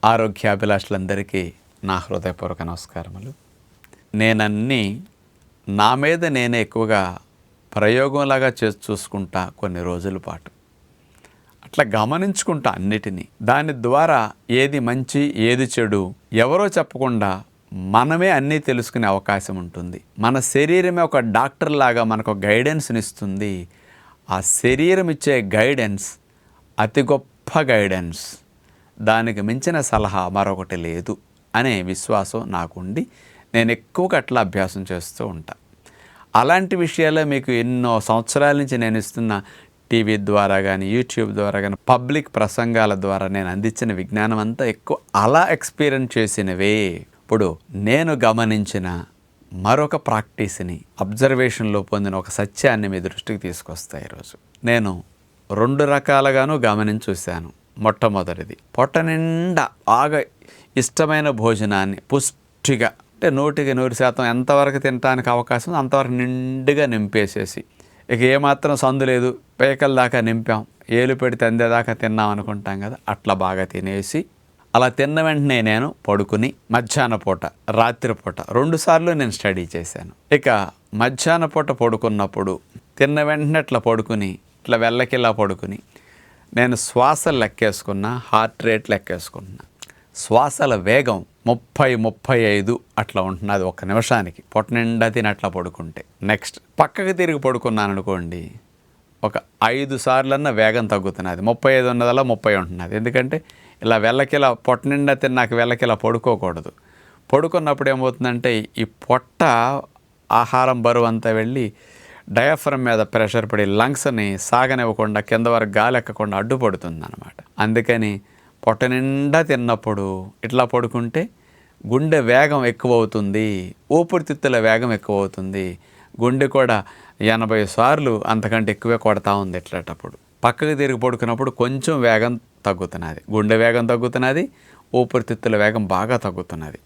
ఆరోగ్యాభిలాషులందరికీ నా హృదయపూర్వక నమస్కారములు. నేనన్నీ నా మీద నేనే ఎక్కువగా ప్రయోగంలాగా చేసి చూసుకుంటా కొన్ని రోజుల పాటు. అట్లా గమనించుకుంటా అన్నిటినీ. దాని ద్వారా ఏది మంచి ఏది చెడు ఎవరో చెప్పకుండా మనమే అన్నీ తెలుసుకునే అవకాశం ఉంటుంది. మన శరీరమే ఒక డాక్టర్ లాగా మనకు గైడెన్స్ని ఇస్తుంది. ఆ శరీరం ఇచ్చే గైడెన్స్ అతి గొప్ప గైడెన్స్. దానికి మించిన సలహా మరొకటి లేదు అనే విశ్వాసం నాకుండి నేను ఎక్కువగా అట్లా అభ్యాసం చేస్తూ ఉంటా. అలాంటి విషయాలే మీకు ఎన్నో సంవత్సరాల నుంచి నేను ఇస్తున్న టీవీ ద్వారా కానీ యూట్యూబ్ ద్వారా కానీ పబ్లిక్ ప్రసంగాల ద్వారా నేను అందించిన విజ్ఞానం అంతా ఎక్కువ అలా ఎక్స్పీరియన్స్ చేసినవే. ఇప్పుడు నేను గమనించిన మరొక ప్రాక్టీస్ని అబ్జర్వేషన్లో పొందిన ఒక సత్యాన్ని మీ దృష్టికి తీసుకొస్తాయి. ఈరోజు నేను 2 రకాలుగాను గమనించి చూశాను. మొట్టమొదటిది, పొట్ట నిండా బాగా ఇష్టమైన భోజనాన్ని పుష్టిగా, అంటే 100% ఎంతవరకు తినడానికి అవకాశం అంతవరకు నిండుగా నింపేసేసి, ఇక ఏమాత్రం సందు లేదు, పేకల దాకా నింపాం, ఏలు పెడితే అందేదాకా తిన్నాం అనుకుంటాం కదా, అట్లా బాగా తినేసి అలా తిన్న వెంటనే నేను పడుకుని మధ్యాహ్న పూట రాత్రిపూట 2 సార్లు నేను స్టడీ చేశాను. ఇక మధ్యాహ్న పూట పడుకున్నప్పుడు తిన్న వెంటనే ఇట్లా పడుకుని ఇట్లా వెళ్ళకిలా పడుకుని నేను శ్వాసలు లెక్కేసుకున్నా, హార్ట్ రేట్ లెక్కేసుకున్నా. శ్వాసల వేగం 30-35 అట్లా ఉంటున్నది ఒక నిమిషానికి, పొట్ట నిండా తిని అట్లా పడుకుంటే. నెక్స్ట్ పక్కకి తిరిగి పడుకున్నాను అనుకోండి, ఒక 5 సార్లన్నా వేగం తగ్గుతున్నది. 35 ఉన్నదల్లా 30 ఉంటున్నది. ఎందుకంటే ఇలా వెళ్ళకిలా పొట్ట నిండా తిన్నాక వెళ్ళకిలా పడుకోకూడదు. పడుకున్నప్పుడు ఏమవుతుందంటే ఈ పొట్ట ఆహారం బరువు అంతా వెళ్ళి డయాఫ్రమ్ మీద ప్రెషర్ పడి లంగ్స్ని సాగనివ్వకుండా కింద వరకు గాలి ఎక్కకుండా అడ్డుపడుతుంది అన్నమాట. అందుకని పొట్ట నిండా తిన్నప్పుడు ఇట్లా పడుకుంటే గుండె వేగం ఎక్కువ అవుతుంది, ఊపిరితిత్తుల వేగం ఎక్కువ అవుతుంది. గుండె కూడా 80 సార్లు అంతకంటే ఎక్కువే కొడతా ఉంది ఇట్లాటప్పుడు. పక్కకి తిరిగి పడుకున్నప్పుడు కొంచెం వేగం తగ్గుతున్నది, గుండె వేగం తగ్గుతున్నది, ఊపిరితిత్తుల వేగం బాగా తగ్గుతున్నది.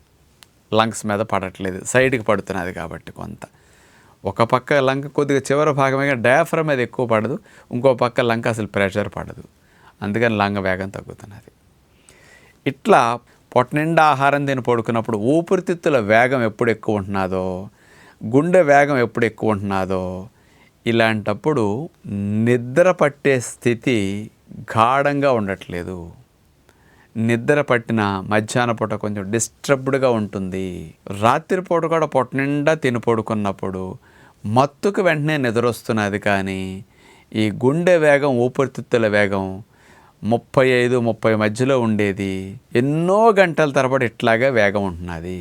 లంగ్స్ మీద పడట్లేదు, సైడ్కి పడుతున్నది కాబట్టి కొంత. ఒక పక్క లంక కొద్దిగా చివరి భాగమే డయాఫ్రమ్ మీద ఎక్కువ పడదు, ఇంకో పక్క లంక అసలు ప్రెషర్ పడదు. అందుకని లంగ వేగం తగ్గుతున్నది. ఇట్లా పొట్ట నిండా ఆహారం తిని పడుకున్నప్పుడు ఊపిరితిత్తుల వేగం ఎప్పుడు ఎక్కువ ఉంటున్నదో, గుండె వేగం ఎప్పుడు ఎక్కువ ఉంటున్నదో, ఇలాంటప్పుడు నిద్ర పట్టే స్థితి గాఢంగా ఉండట్లేదు. నిద్ర పట్టిన మధ్యాహ్న పూట కొంచెం డిస్టర్బ్డ్గా ఉంటుంది. రాత్రిపూట కూడా పొట్ట నిండా తిని పడుకున్నప్పుడు మత్తుకు వెంటనే నిద్ర వస్తున్నది. కానీ ఈ గుండె వేగం, ఊపిరితిత్తుల వేగం 35-30 మధ్యలో ఉండేది ఎన్నో గంటల తరబడి ఇట్లాగే వేగం ఉంటున్నది.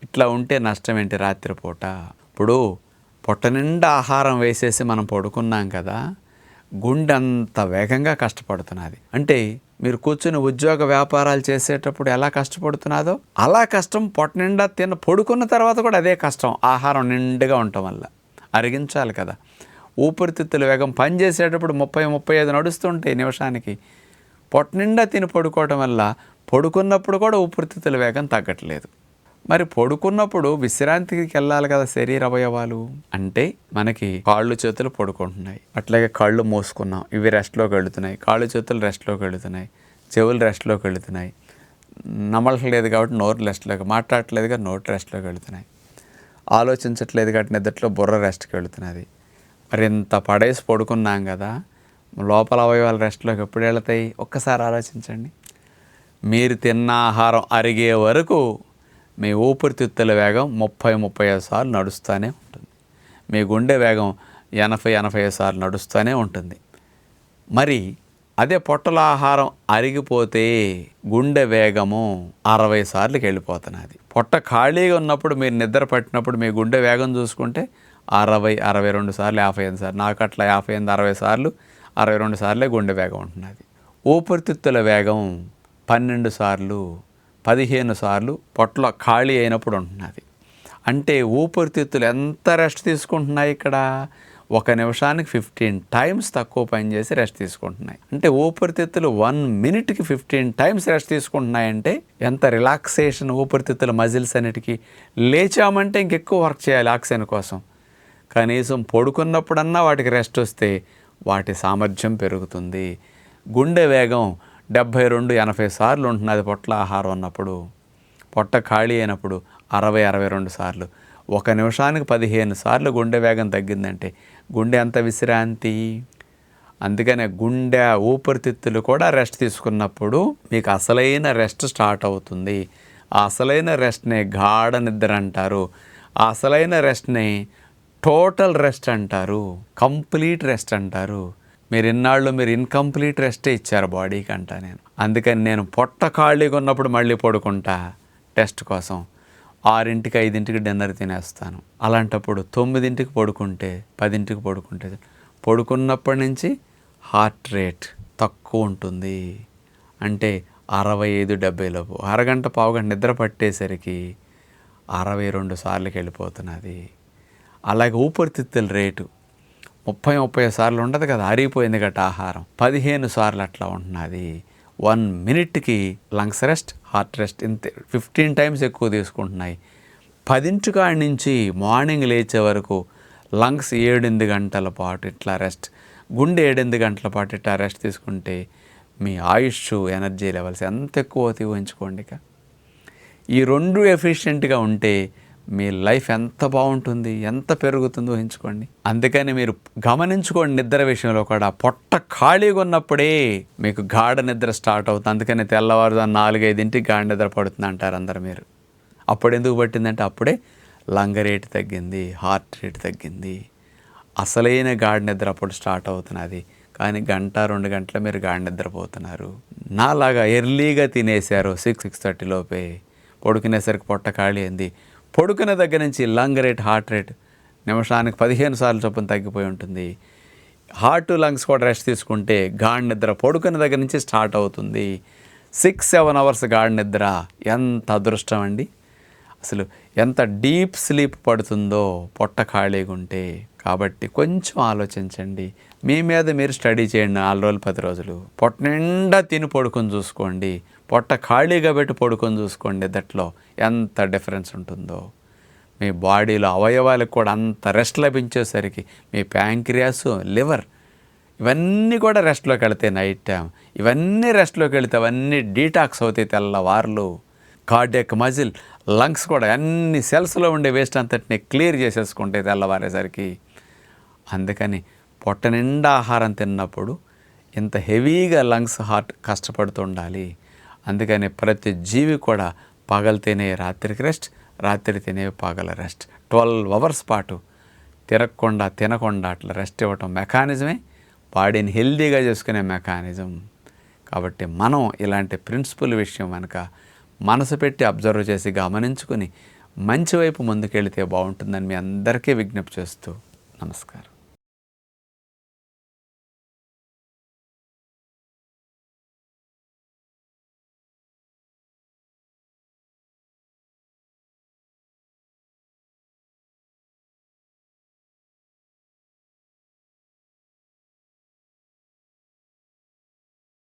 ఇట్లా ఉంటే నష్టం ఏంటి రాత్రిపూట? ఇప్పుడు పొట్ట నిండా ఆహారం వేసేసి మనం పడుకున్నాం కదా, గుండె అంత వేగంగా కష్టపడుతున్నది. అంటే మీరు కూర్చుని ఉద్యోగ వ్యాపారాలు చేసేటప్పుడు ఎలా కష్టపడుతున్నాదో అలా కష్టం పొట్ట నిండా పడుకున్న తర్వాత కూడా అదే కష్టం. ఆహారం నిండుగా ఉండటం వల్ల అరిగించాలి కదా. ఊపిరితిత్తుల వేగం పనిచేసేటప్పుడు 30-35 నడుస్తుంటాయి నిమిషానికి. పొట్ట నిండా తిని పడుకోవటం వల్ల పడుకున్నప్పుడు కూడా ఊపిరితిత్తుల వేగం తగ్గట్లేదు. మరి పడుకున్నప్పుడు విశ్రాంతికి వెళ్ళాలి కదా శరీర అవయవాలు. అంటే మనకి కాళ్ళు చేతులు పడుకుంటున్నాయి, అట్లాగే కళ్ళు మూసుకున్నాం, ఇవి రెస్ట్లోకి వెళుతున్నాయి. కాళ్ళు చేతులు రెస్ట్లోకి వెళుతున్నాయి, చెవులు రెస్ట్లోకి వెళుతున్నాయి. నమలట్లేదు కాబట్టి నోరు రెస్ట్లోకి, మాట్లాడట్లేదు కాబట్టి నోటు రెస్ట్లోకి వెళుతున్నాయి. ఆలోచించట్లేదు కాబట్టి నిద్రలో బుర్ర రెస్ట్కి వెళుతున్నది. మరి ఇంత పడేసి పడుకున్నాం కదా, లోపల అవయవాలు రెస్ట్లోకి ఎప్పుడు వెళతాయి? ఒక్కసారి ఆలోచించండి. మీరు తిన్న ఆహారం అరిగే వరకు మీ ఊపిరితిత్తుల వేగం 30-35 సార్లు నడుస్తూనే ఉంటుంది. మీ గుండె వేగం 80-85 సార్లు నడుస్తూనే ఉంటుంది. మరి అదే పొట్టలో ఆహారం అరిగిపోతే గుండె వేగము 60 సార్లకి వెళ్ళిపోతున్నది. పొట్ట ఖాళీగా ఉన్నప్పుడు మీరు నిద్ర పట్టినప్పుడు మీ గుండె వేగం చూసుకుంటే 60-62 సార్లు, 55 సార్లు. నాకు అట్లా 58-60 సార్లు, 62 సార్లే గుండె వేగం ఉంటున్నది. ఊపిరితిత్తుల వేగం 12 సార్లు, 15 సార్లు పొట్టలో ఖాళీ అయినప్పుడు ఉంటున్నది. అంటే ఊపిరితిత్తులు ఎంత రెస్ట్ తీసుకుంటున్నాయి ఇక్కడ? 1 నిమిషానికి 15 టైమ్స్ తక్కువ పనిచేసి రెస్ట్ తీసుకుంటున్నాయి. అంటే ఊపిరితిత్తులు 1 మినిట్కి 15 టైమ్స్ రెస్ట్ తీసుకుంటున్నాయంటే ఎంత రిలాక్సేషన్ ఊపిరితిత్తుల మజిల్స్ అన్నిటికీ. లేచామంటే ఇంకెక్కువ వర్క్ చేయాలి ఆక్సిజన్ కోసం. కనీసం పడుకున్నప్పుడన్నా వాటికి రెస్ట్ వస్తే వాటి సామర్థ్యం పెరుగుతుంది. గుండె వేగం 72 80 సార్లు ఉంటున్నది పొట్ల ఆహారం ఉన్నప్పుడు, పొట్ట ఖాళీ అయినప్పుడు 60 62 సార్లు. 1 నిమిషానికి 15 సార్లు గుండె వేగం తగ్గిందంటే గుండె ఎంత విశ్రాంతి. అందుకనే గుండె ఊపిరితిత్తులు కూడా రెస్ట్ తీసుకున్నప్పుడు మీకు అసలైన రెస్ట్ స్టార్ట్ అవుతుంది. ఆ అసలైన రెస్ట్నే గాఢ నిద్ర అంటారు. ఆ అసలైన రెస్ట్ని టోటల్ రెస్ట్ అంటారు, కంప్లీట్ రెస్ట్ అంటారు. మీరు ఇన్నాళ్ళు ఇన్కంప్లీట్ రెస్టే ఇచ్చారు బాడీకి అంట నేను. అందుకని నేను పొట్ట ఖాళీగా ఉన్నప్పుడు మళ్ళీ పడుకుంటా టెస్ట్ కోసం. 6ంటికి 5ంటికి డిన్నర్ తినేస్తాను. అలాంటప్పుడు 9ంటికి పడుకుంటే 10ంటికి పడుకుంటే పడుకున్నప్పటి నుంచి హార్ట్ రేట్ తక్కువ ఉంటుంది. అంటే 65-70 లోపు. అరగంట పావుగంట నిద్ర పట్టేసరికి 62 సార్లకి వెళ్ళిపోతున్నది. అలాగే ఊపిరితిత్తుల రేటు 30 సార్లు ఉండదు కదా, అరిగిపోయింది గట్ట ఆహారం. 15 సార్లు అట్లా ఉంటున్నది. 1 మినిట్కి లంగ్స్ రెస్ట్, హార్ట్ రెస్ట్ ఇంతే 15 టైమ్స్ ఎక్కువ తీసుకుంటున్నాయి. 10 కాడి నుంచి మార్నింగ్ లేచే వరకు లంగ్స్ 7-8 గంటల పాటు ఇట్లా రెస్ట్, గుండె 7-8 గంటల పాటు ఇట్లా రెస్ట్ తీసుకుంటే మీ ఆయుష్, ఎనర్జీ లెవెల్స్ ఎంత ఎక్కువ అవుతాయి ఊహించుకోండి. ఇక ఈ 2 ఎఫిషియెంట్గా ఉంటే మీ లైఫ్ ఎంత బాగుంటుంది, ఎంత పెరుగుతుందో ఊహించుకోండి. అందుకని మీరు గమనించుకోండి, నిద్ర విషయంలో కూడా పొట్ట ఖాళీగా ఉన్నప్పుడే మీకు గాఢ నిద్ర స్టార్ట్ అవుతుంది. అందుకని తెల్లవారుజాము 4-5ంటికి గాఢ నిద్ర పడుతుంది అంటారు అందరు. మీరు అప్పుడు ఎందుకు పట్టిందంటే అప్పుడే లంగ్ రేట్ తగ్గింది, హార్ట్ రేట్ తగ్గింది. అసలైన గాఢ నిద్ర అప్పుడు స్టార్ట్ అవుతున్నది. కానీ 1-2 గంటలు మీరు గాఢ నిద్రపోతున్నారు. నాలాగా ఎర్లీగా తినేశారు 6-6:30 లోపే, పడుకునేసరికి పొట్ట ఖాళీ అయింది. పడుకున్న దగ్గర నుంచి లంగ్ రేట్, హార్ట్ రేట్ నిమిషానికి 15 సార్లు చొప్పున తగ్గిపోయి ఉంటుంది. హార్ట్, లంగ్స్ కూడా రెస్ట్ తీసుకుంటే గాఢ నిద్ర పడుకున్న దగ్గర నుంచి స్టార్ట్ అవుతుంది. 6-7 అవర్స్ గాఢ నిద్ర ఎంత అదృష్టం అండి. అసలు ఎంత డీప్ స్లీప్ పడుతుందో పొట్ట ఖాళీగా ఉంటే. కాబట్టి కొంచెం ఆలోచించండి, మీ మీద మీరు స్టడీ చేయండి. 4 రోజులు 10 రోజులు పొట్ట నిండా తిని పడుకొని చూసుకోండి, పొట్ట ఖాళీగా పెట్టి పడుకొని చూసుకోండి. దట్లో ఎంత డిఫరెన్స్ ఉంటుందో. మీ బాడీలో అవయవాలకు కూడా అంత రెస్ట్ లభించేసరికి మీ ప్యాంక్రియాస్, లివర్ ఇవన్నీ కూడా రెస్ట్లోకి వెళతాయి. నైట్ టైం ఇవన్నీ రెస్ట్లోకి వెళితే అవన్నీ డీటాక్స్ అవుతాయి తెల్లవార్లు. కార్డియక్ మజిల్, లంగ్స్ కూడా అన్ని సెల్స్లో ఉండే వేస్ట్ అంతటిని క్లియర్ చేసేసుకుంటాయి తెల్లవారేసరికి. అందుకని పొట్ట నిండా ఆహారం తిన్నప్పుడు ఇంత హెవీగా లంగ్స్, హార్ట్ కష్టపడుతూ ఉండాలి. అందుకని ప్రతి జీవి కూడా పగలు తినే రాత్రికి రెస్ట్, రాత్రి తినే పగల రెస్ట్. 12 అవర్స్ పాటు తినకుండా అట్లా రెస్ట్ ఇవ్వటం మెకానిజమే బాడీని హెల్దీగా చేసుకునే మెకానిజం. కాబట్టి మనం ఇలాంటి ప్రిన్సిపల్ విషయం కనుక మనసు పెట్టి అబ్జర్వ్ చేసి గమనించుకుని మంచి వైపు ముందుకెళితే బాగుంటుందని మీ అందరికీ విజ్ఞప్తి చేస్తూ నమస్కారం.